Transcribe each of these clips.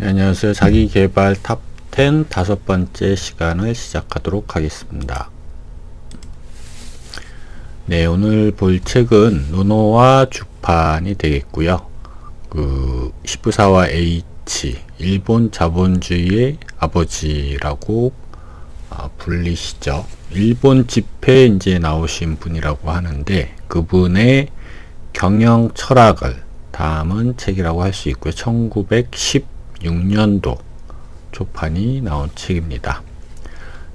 네, 안녕하세요. 자기계발 탑10 다섯 번째 시간을 시작하도록 하겠습니다. 네, 오늘 볼 책은 노노와 주판이 되겠고요. 시부사와 H, 일본 자본주의의 아버지라고 불리시죠. 일본 집회에 이제 나오신 분이라고 하는데 그분의 경영 철학을 담은 책이라고 할 수 있고요. 1916년도 초판이 나온 책입니다.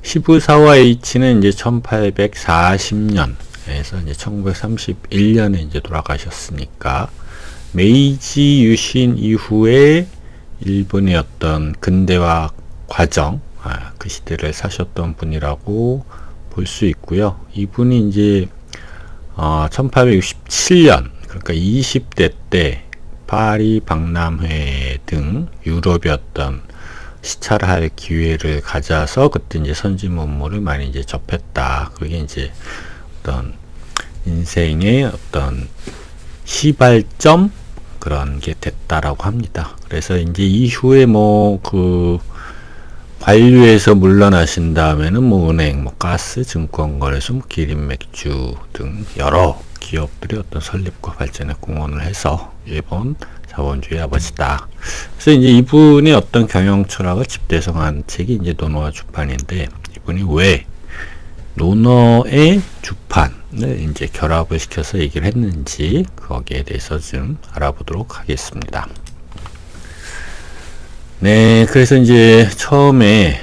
시부사와 H는 이제 1840년에서 이제 1931년에 이제 돌아가셨으니까 메이지 유신 이후에 일본의 어떤 근대화 과정, 그 시대를 사셨던 분이라고 볼 수 있고요. 이분이 이제 1867년, 그러니까 20대 때 파리 박람회 등 유럽의 어떤 시찰을 할 기회를 가져서 그때 이제 선지문물을 많이 이제 접했다. 그게 이제 어떤 인생의 어떤 시발점 그런 게 됐다라고 합니다. 그래서 이제 이후에 관료에서 물러나신 다음에는 은행, 가스, 증권거래소, 기린 맥주 등 여러 기업들이 어떤 설립과 발전에 공헌을 해서 일본 자본주의 아버지다. 그래서 이제 이분의 어떤 경영 철학을 집대성한 책이 이제 노노와 주판인데, 이분이 왜 노노의 주판을 이제 결합을 시켜서 얘기를 했는지 거기에 대해서 좀 알아보도록 하겠습니다. 네, 그래서 이제 처음에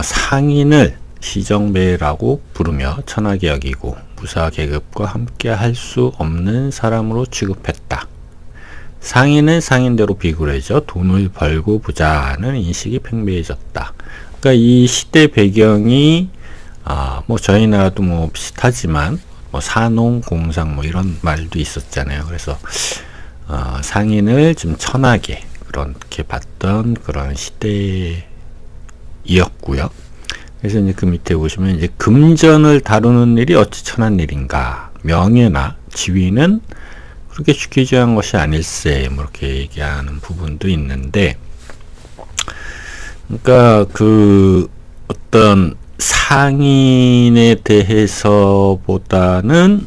상인을 시정배라고 부르며 천하게 여기고 부사 계급과 함께 할 수 없는 사람으로 취급했다. 상인은 상인대로 비굴해져 돈을 벌고 보자는 인식이 팽배해졌다. 그러니까 이 시대 배경이 저희 나라도 비슷하지만 산농, 공상 이런 말도 있었잖아요. 그래서 상인을 좀 천하게 그렇게 봤던 그런 시대이었고요. 그래서 이제 그 밑에 보시면 이제 금전을 다루는 일이 어찌 천한 일인가, 명예나 지위는 그렇게 쉽게 귀한 것이 아닐세, 이렇게 얘기하는 부분도 있는데, 그러니까 어떤 상인에 대해서보다는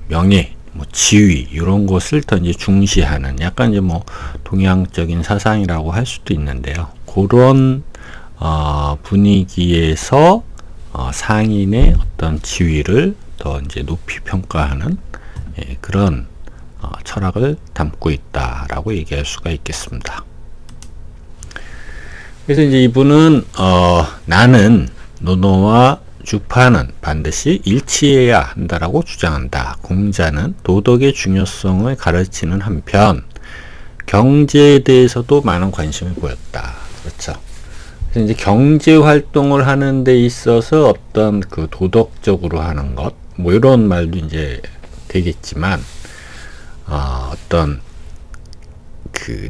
명예, 지위 이런 것을 더 이제 중시하는 약간 이제 동양적인 사상이라고 할 수도 있는데요. 그런 분위기에서 상인의 어떤 지위를 더 이제 높이 평가하는 그런 철학을 담고 있다라고 얘기할 수가 있겠습니다. 그래서 이제 이분은 나는 노노와 주판은 반드시 일치해야 한다라고 주장한다. 공자는 도덕의 중요성을 가르치는 한편 경제에 대해서도 많은 관심을 보였다. 그렇죠. 그래서 이제 경제 활동을 하는 데 있어서 어떤 도덕적으로 하는 것, 이런 말도 이제 되겠지만, 어떤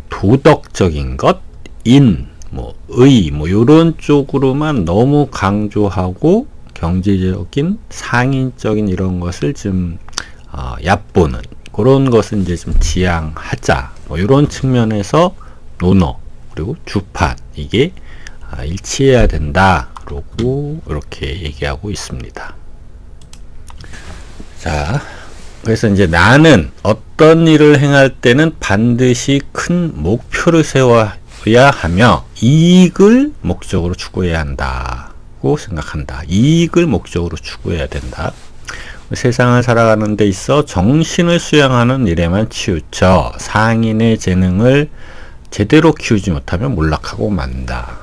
도덕적인 것, 의, 요런 쪽으로만 너무 강조하고 경제적인, 상인적인 이런 것을 좀 얕보는 그런 것은 이제 좀 지양하자. 이런 측면에서 노노 그리고 주판 이게 일치해야 된다. 그러고 이렇게 얘기하고 있습니다. 자, 그래서 이제 나는 어떤 일을 행할 때는 반드시 큰 목표를 세워야 하며 이익을 목적으로 추구해야 한다고 생각한다. 이익을 목적으로 추구해야 된다. 세상을 살아가는 데 있어 정신을 수양하는 일에만 치우쳐 상인의 재능을 제대로 키우지 못하면 몰락하고 만다.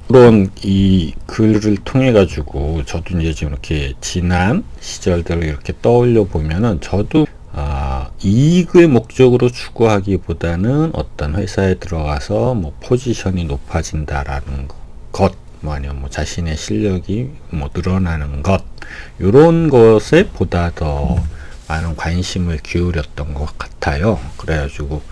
그런 이 글을 통해 가지고 저도 이제 지금 이렇게 지난 시절들을 이렇게 떠올려 보면은 저도 이익을 목적으로 추구하기보다는 어떤 회사에 들어가서 포지션이 높아진다라는 것, 아니면 자신의 실력이 늘어나는 것, 요런 것에 보다 더 많은 관심을 기울였던 것 같아요. 그래가지고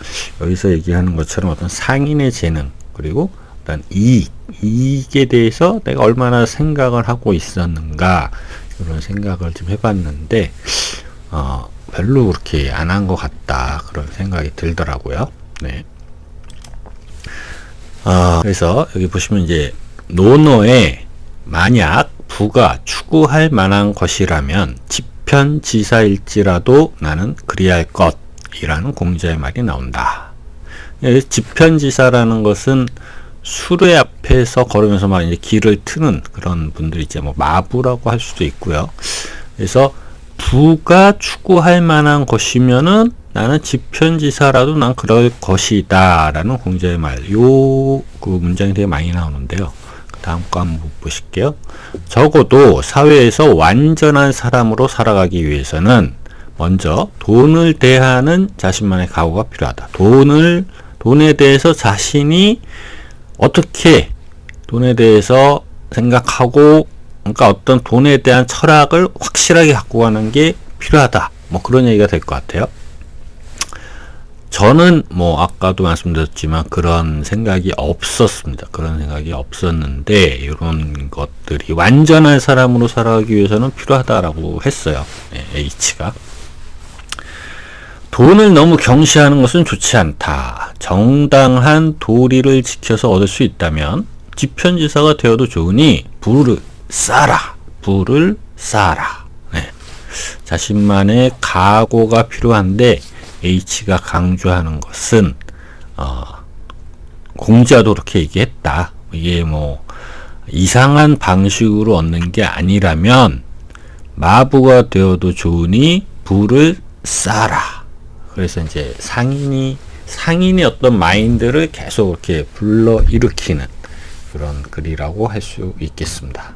여기서 얘기하는 것처럼 어떤 상인의 재능, 그리고 어떤 이익에 대해서 내가 얼마나 생각을 하고 있었는가, 이런 생각을 좀 해봤는데 별로 그렇게 안 한 것 같다, 그런 생각이 들더라고요. 네. 그래서 여기 보시면 이제 논어에 만약 부가 추구할 만한 것이라면 지편지사일지라도 나는 그리할 것이라는 공자의 말이 나온다. 지편지사라는 것은 수레 앞에서 걸으면서 막 이제 길을 트는 그런 분들이 있죠. 뭐 마부라고 할 수도 있고요. 그래서 부가 추구할 만한 것이면은 나는 지편지사라도 난 그럴 것이다 라는 공자의 말. 그 문장이 되게 많이 나오는데요. 다음 거 한번 보실게요. 적어도 사회에서 완전한 사람으로 살아가기 위해서는 먼저 돈을 대하는 자신만의 각오가 필요하다. 돈에 대해서 자신이 어떻게 돈에 대해서 생각하고, 그러니까 어떤 돈에 대한 철학을 확실하게 갖고 가는 게 필요하다. 뭐 그런 얘기가 될 것 같아요. 저는 뭐 아까도 말씀드렸지만 그런 생각이 없었습니다. 그런 생각이 없었는데 이런 것들이 완전한 사람으로 살아가기 위해서는 필요하다라고 했어요. H가. 돈을 너무 경시하는 것은 좋지 않다. 정당한 도리를 지켜서 얻을 수 있다면 지편지사가 되어도 좋으니 부를 쌓아라. 부를 쌓아라. 자신만의 각오가 필요한데 H가 강조하는 것은 공자도 그렇게 얘기했다. 이게 뭐 이상한 방식으로 얻는 게 아니라면 마부가 되어도 좋으니 부를 쌓아라. 그래서 이제 상인이 어떤 마인드를 계속 이렇게 불러 일으키는 그런 글이라고 할 수 있겠습니다.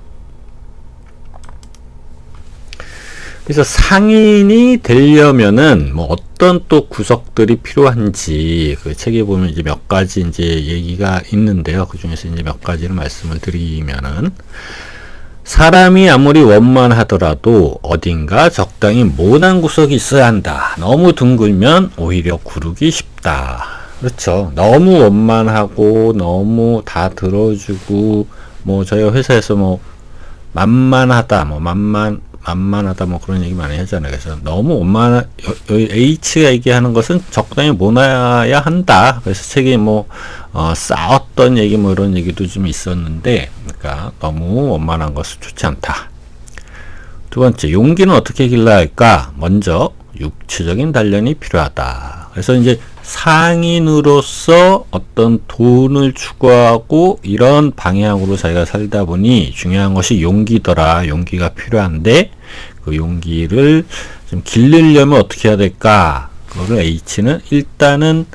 그래서 상인이 되려면은 뭐 어떤 또 구석들이 필요한지 그 책에 보면 이제 몇 가지 이제 얘기가 있는데요. 그 중에서 이제 몇 가지를 말씀을 드리면은, 사람이 아무리 원만하더라도 어딘가 적당히 모난 구석이 있어야 한다. 너무 둥글면 오히려 구르기 쉽다. 그렇죠. 너무 원만하고 너무 다 들어주고 뭐 저희 회사에서 뭐 만만하다 뭐 그런 얘기 많이 하잖아요. 그래서 너무 H가 얘기하는 것은 적당히 모나야 한다. 그래서 책에 뭐 싸웠던 얘기 뭐 이런 얘기도 좀 있었는데, 그러니까 너무 원만한 것은 좋지 않다. 두 번째, 용기는 어떻게 길러야 할까? 먼저 육체적인 단련이 필요하다. 그래서 이제 상인으로서 어떤 돈을 추구하고 이런 방향으로 자기가 살다 보니 중요한 것이 용기더라. 용기가 필요한데 그 용기를 좀 기르려면 어떻게 해야 될까? 그거를 H는 일단은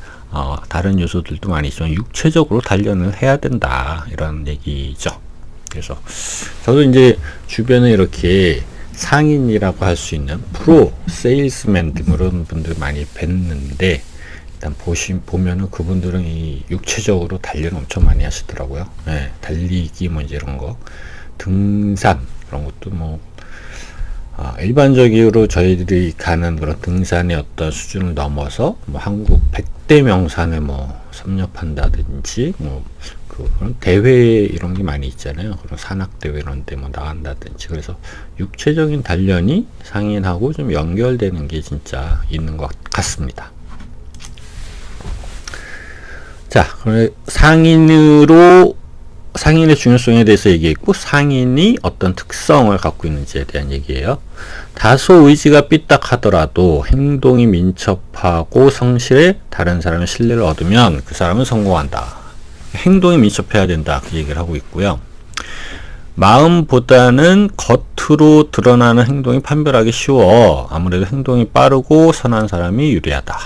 다른 요소들도 많이 있지만 육체적으로 단련을 해야 된다. 이런 얘기죠. 그래서 저도 이제 주변에 이렇게 상인이라고 할 수 있는 프로 세일스맨 등 그런 분들 많이 뵀는데, 일단 보면은 그분들은 이 육체적으로 단련 엄청 많이 하시더라고요. 달리기 뭐 이제 이런 거, 등산 그런 것도 뭐 일반적으로 저희들이 가는 그런 등산의 어떤 수준을 넘어서 뭐 한국 100대 명산에 뭐 섭렵한다든지 뭐 그런 대회 이런 게 많이 있잖아요. 그런 산악 대회 이런 데 뭐 나간다든지. 그래서 육체적인 단련이 상인하고 좀 연결되는 게 진짜 있는 것 같습니다. 자, 그럼 상인의 중요성에 대해서 얘기했고, 상인이 어떤 특성을 갖고 있는지에 대한 얘기예요. 다소 의지가 삐딱하더라도 행동이 민첩하고 성실해 다른 사람의 신뢰를 얻으면 그 사람은 성공한다. 행동이 민첩해야 된다. 그 얘기를 하고 있고요. 마음보다는 겉으로 드러나는 행동이 판별하기 쉬워. 아무래도 행동이 빠르고 선한 사람이 유리하다.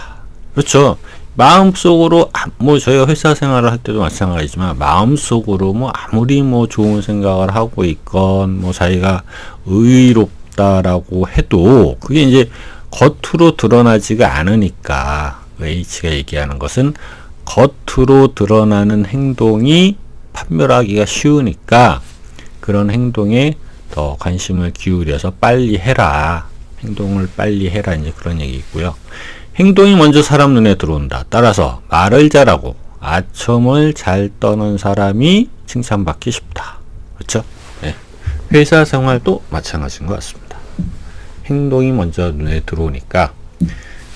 그렇죠. 마음속으로 뭐 저희가 회사 생활을 할 때도 마찬가지지만 마음속으로 뭐 아무리 뭐 좋은 생각을 하고 있건 뭐 자기가 의롭다라고 해도 그게 이제 겉으로 드러나지가 않으니까 H가 얘기하는 것은 겉으로 드러나는 행동이 판별하기가 쉬우니까 그런 행동에 더 관심을 기울여서 빨리 해라. 행동을 빨리 해라. 이제 그런 얘기 있고요. 행동이 먼저 사람 눈에 들어온다. 따라서 말을 잘하고 아첨을 잘 떠는 사람이 칭찬받기 쉽다. 그렇죠? 네. 회사 생활도 마찬가지인 것 같습니다. 행동이 먼저 눈에 들어오니까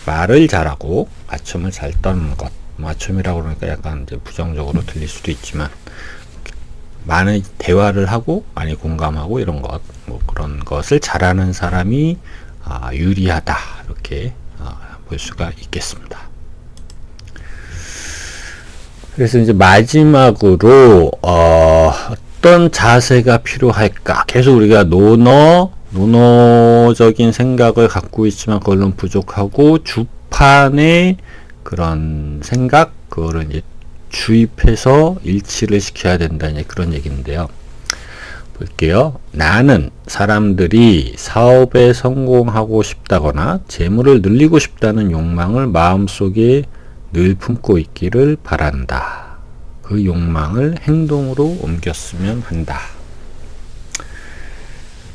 말을 잘하고 맞춤을 잘 떠는 것. 맞춤이라고 그러니까 약간 이제 부정적으로 들릴 수도 있지만 많은 대화를 하고 많이 공감하고 이런 것, 뭐 그런 것을 잘하는 사람이 유리하다 이렇게 볼 수가 있겠습니다. 그래서 이제 마지막으로 어떤 자세가 필요할까? 계속 우리가 논어적인 생각을 갖고 있지만 그걸로는 부족하고 주판의 그런 생각, 그거를 이제 주입해서 일치를 시켜야 된다, 이제 그런 얘기인데요. 볼게요. 나는 사람들이 사업에 성공하고 싶다거나 재물을 늘리고 싶다는 욕망을 마음속에 늘 품고 있기를 바란다. 그 욕망을 행동으로 옮겼으면 한다.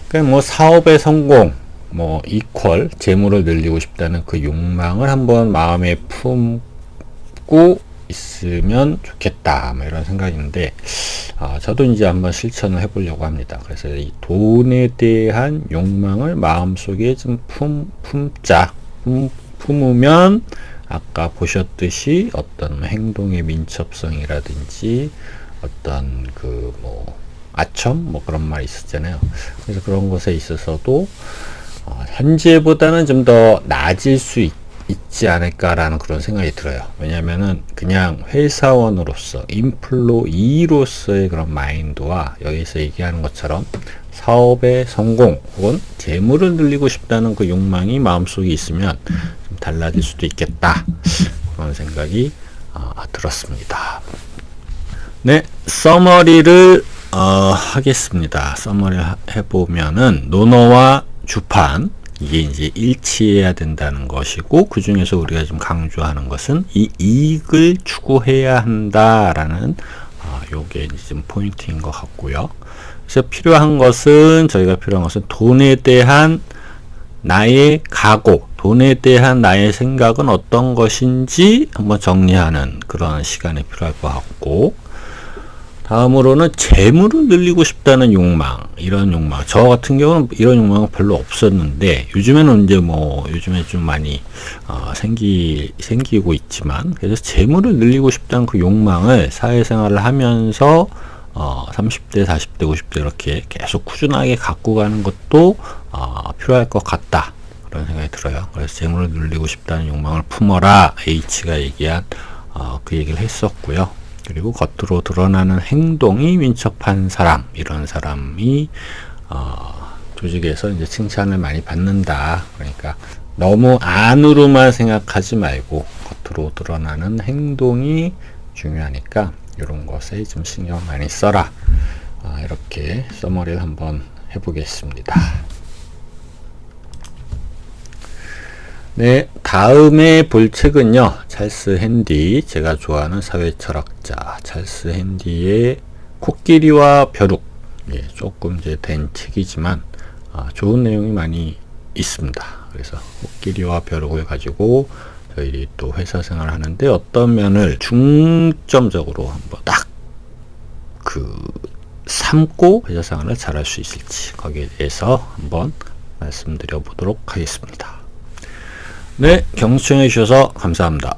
그러니까 뭐 사업의 성공, 뭐 이퀄 재물을 늘리고 싶다는 그 욕망을 한번 마음에 품고 있으면 좋겠다, 뭐 이런 생각인데, 저도 이제 한번 실천을 해보려고 합니다. 그래서 이 돈에 대한 욕망을 마음속에 좀 품으면 아까 보셨듯이 어떤 행동의 민첩성이라든지 어떤 그 뭐 아첨 뭐 그런 말이 있었잖아요. 그래서 그런 것에 있어서도 현재보다는 좀 더 나아질 수 있지 않을까라는 그런 생각이 들어요. 왜냐면은 그냥 회사원으로서 인플로이로서의 그런 마인드와 여기서 얘기하는 것처럼 사업의 성공 혹은 재물을 늘리고 싶다는 그 욕망이 마음속에 있으면 좀 달라질 수도 있겠다, 그런 생각이 들었습니다. 네, 서머리를 하겠습니다. 서머리를 해보면은 논어와 주판, 이게 이제 일치해야 된다는 것이고, 그 중에서 우리가 좀 강조하는 것은 이 이익을 추구해야 한다라는 요게 이제 좀 포인트인 것 같고요. 그래서 저희가 필요한 것은 돈에 대한 나의 각오, 돈에 대한 나의 생각은 어떤 것인지 한번 정리하는 그런 시간이 필요할 것 같고, 다음으로는 재물을 늘리고 싶다는 욕망, 이런 욕망. 저 같은 경우는 이런 욕망은 별로 없었는데, 요즘에는 이제 요즘에 좀 많이 생기고 있지만, 그래서 재물을 늘리고 싶다는 그 욕망을 사회생활을 하면서 30대, 40대, 50대 이렇게 계속 꾸준하게 갖고 가는 것도 필요할 것 같다, 그런 생각이 들어요. 그래서 재물을 늘리고 싶다는 욕망을 품어라, H가 얘기한 그 얘기를 했었고요. 그리고 겉으로 드러나는 행동이 민첩한 사람, 이런 사람이 조직에서 이제 칭찬을 많이 받는다. 그러니까 너무 안으로만 생각하지 말고 겉으로 드러나는 행동이 중요하니까 이런 것에 좀 신경 많이 써라. 이렇게 서머리를 한번 해보겠습니다. 네, 다음에 볼 책은요, 찰스 핸디, 제가 좋아하는 사회철학자 찰스 핸디의 코끼리와 벼룩. 조금 이제 된 책이지만 좋은 내용이 많이 있습니다. 그래서 코끼리와 벼룩을 가지고 저희들이 또 회사 생활을 하는데 어떤 면을 중점적으로 한번 딱 삼고 회사 생활을 잘할 수 있을지, 거기에 대해서 한번 말씀드려 보도록 하겠습니다. 네, 경청해 주셔서 감사합니다.